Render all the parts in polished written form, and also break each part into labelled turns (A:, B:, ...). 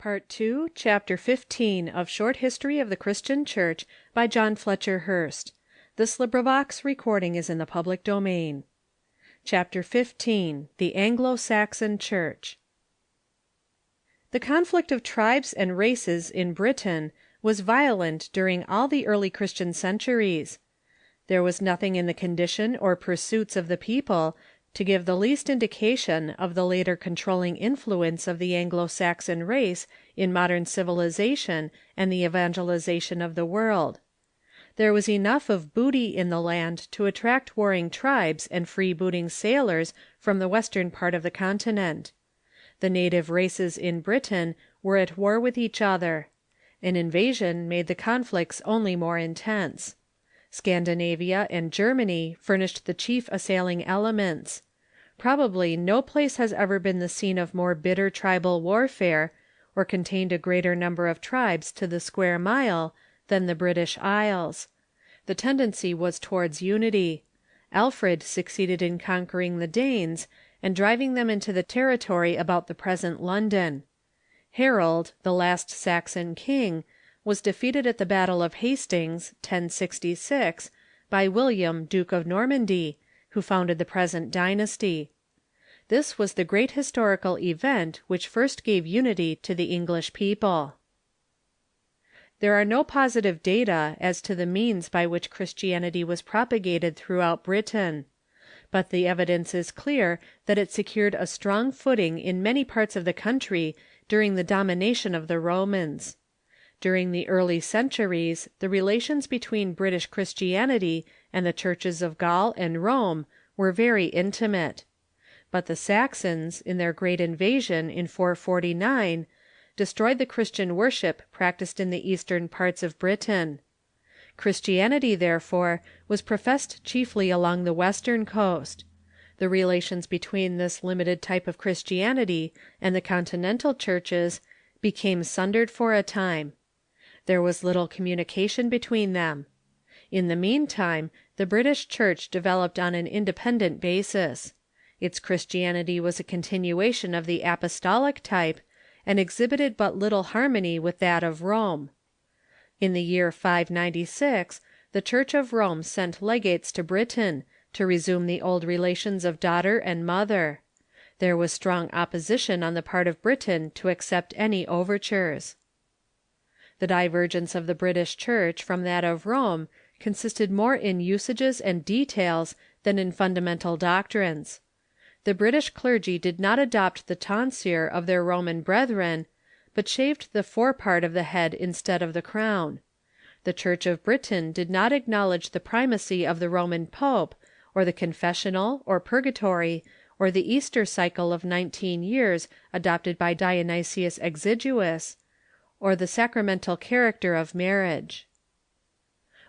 A: Part 2, Chapter 15 of Short History of the Christian Church by John Fletcher Hurst. This recording is in the public domain. Chapter 15, The Anglo-Saxon Church. The conflict of tribes and races in Britain was violent during all the early Christian centuries. There was nothing in the condition or pursuits of the people to give the least indication of the later controlling influence of the Anglo-Saxon race in modern civilization and the evangelization of the world. There was enough of booty in the land to attract warring tribes and freebooting sailors from the western part of the continent. The native races in Britain were at war with each other. An invasion made the conflicts only more intense. Scandinavia and Germany furnished the chief assailing elements. Probably no place has ever been the scene of more bitter tribal warfare, or contained a greater number of tribes to the square mile, than the British Isles. The tendency was towards unity. Alfred succeeded in conquering the Danes and driving them into the territory about the present London. Harold, the last Saxon king, was defeated at the Battle of Hastings, 1066, by William, Duke of Normandy, who founded the present dynasty. This was the great historical event which first gave unity to the English people. There are no positive data as to the means by which Christianity was propagated throughout Britain, but the evidence is clear that it secured a strong footing in many parts of the country during the domination of the Romans. During the early centuries, the relations between British Christianity and the churches of Gaul and Rome were very intimate. But the Saxons, in their great invasion in 449, destroyed the Christian worship practiced in the eastern parts of Britain. Christianity, therefore, was professed chiefly along the western coast. The relations between this limited type of Christianity and the continental churches became sundered for a time. There was little communication between them. In the meantime, the British Church developed on an independent basis. Its Christianity was a continuation of the apostolic type, and exhibited but little harmony with that of Rome. In the year 596, the Church of Rome sent legates to Britain to resume the old relations of daughter and mother. There was strong opposition on the part of Britain to accept any overtures. The divergence of the British Church from that of Rome consisted more in usages and details than in fundamental doctrines. The British clergy did not adopt the tonsure of their Roman brethren, but shaved the forepart of the head instead of the crown. The Church of Britain did not acknowledge the primacy of the Roman pope, or the confessional, or purgatory, or the Easter cycle of 19 years adopted by Dionysius Exiguus, or the sacramental character of marriage.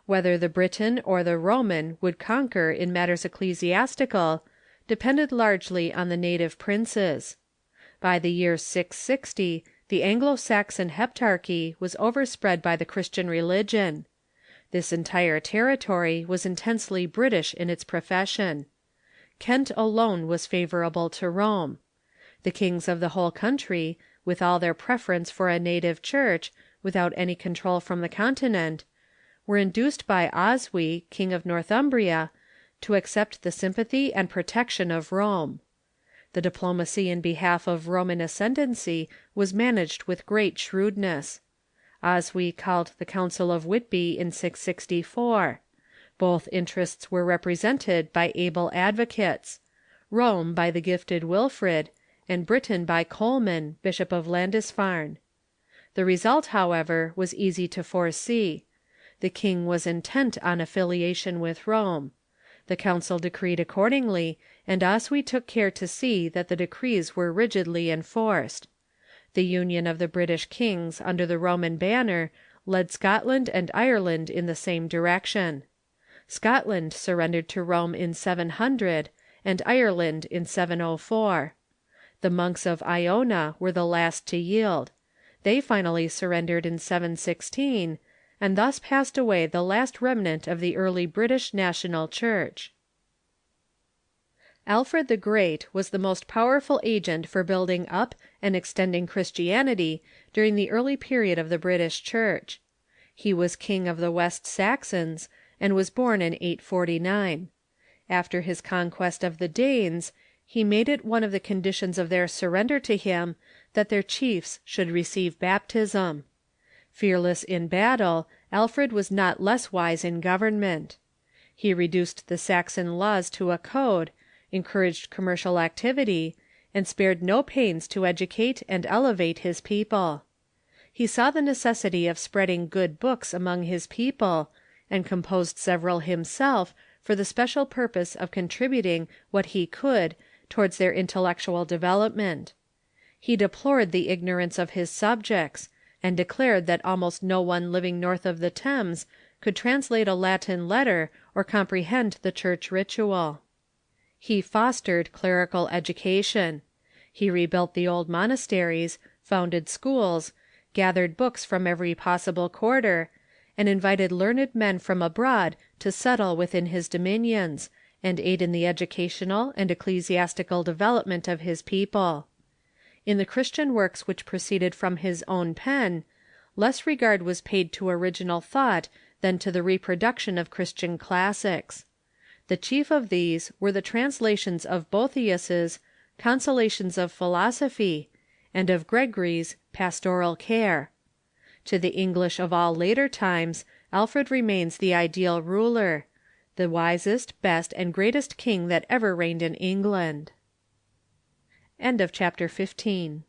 A: Whether the Briton or the Roman would conquer in matters ecclesiastical depended largely on the native princes. By the year 660, the Anglo-Saxon heptarchy was overspread by the Christian religion. This entire territory was intensely British in its profession. Kent alone was favorable to Rome. The kings of the whole country, with all their preference for a native church, without any control from the continent, were induced by Oswy, king of Northumbria, to accept the sympathy and protection of Rome. The diplomacy in behalf of Roman ascendancy was managed with great shrewdness. Oswy called the Council of Whitby in 664. Both interests were represented by able advocates — Rome by the gifted Wilfrid, and Britain by Colman, Bishop of Lindisfarne. The result, however, was easy to foresee. The king was intent on affiliation with Rome. The council decreed accordingly, and Oswy took care to see that the decrees were rigidly enforced. The union of the British kings under the Roman banner led Scotland and Ireland in the same direction. Scotland surrendered to Rome in 700, and Ireland in 704. The monks of Iona were the last to yield. They finally surrendered in 716, and thus passed away the last remnant of the early British national church. Alfred the Great was the most powerful agent for building up and extending Christianity during the early period of the British Church. He was king of the West Saxons, and was born in 849. After his conquest of the Danes, he made it one of the conditions of their surrender to him that their chiefs should receive baptism. Fearless in battle, Alfred was not less wise in government. He reduced the Saxon laws to a code, encouraged commercial activity, and spared no pains to educate and elevate his people. He saw the necessity of spreading good books among his people, and composed several himself for the special purpose of contributing what he could towards their intellectual development. He deplored the ignorance of his subjects, and declared that almost no one living north of the Thames could translate a Latin letter or comprehend the Church ritual. He fostered clerical education. He rebuilt the old monasteries, founded schools, gathered books from every possible quarter, and invited learned men from abroad to settle within his dominions, and aid in the educational and ecclesiastical development of his people. In the Christian works which proceeded from his own pen, less regard was paid to original thought than to the reproduction of Christian classics. The chief of these were the translations of Boethius's Consolations of Philosophy and of Gregory's Pastoral Care. To the English of all later times, Alfred remains the ideal ruler, the wisest, best, and greatest king that ever reigned in England. End of chapter 15.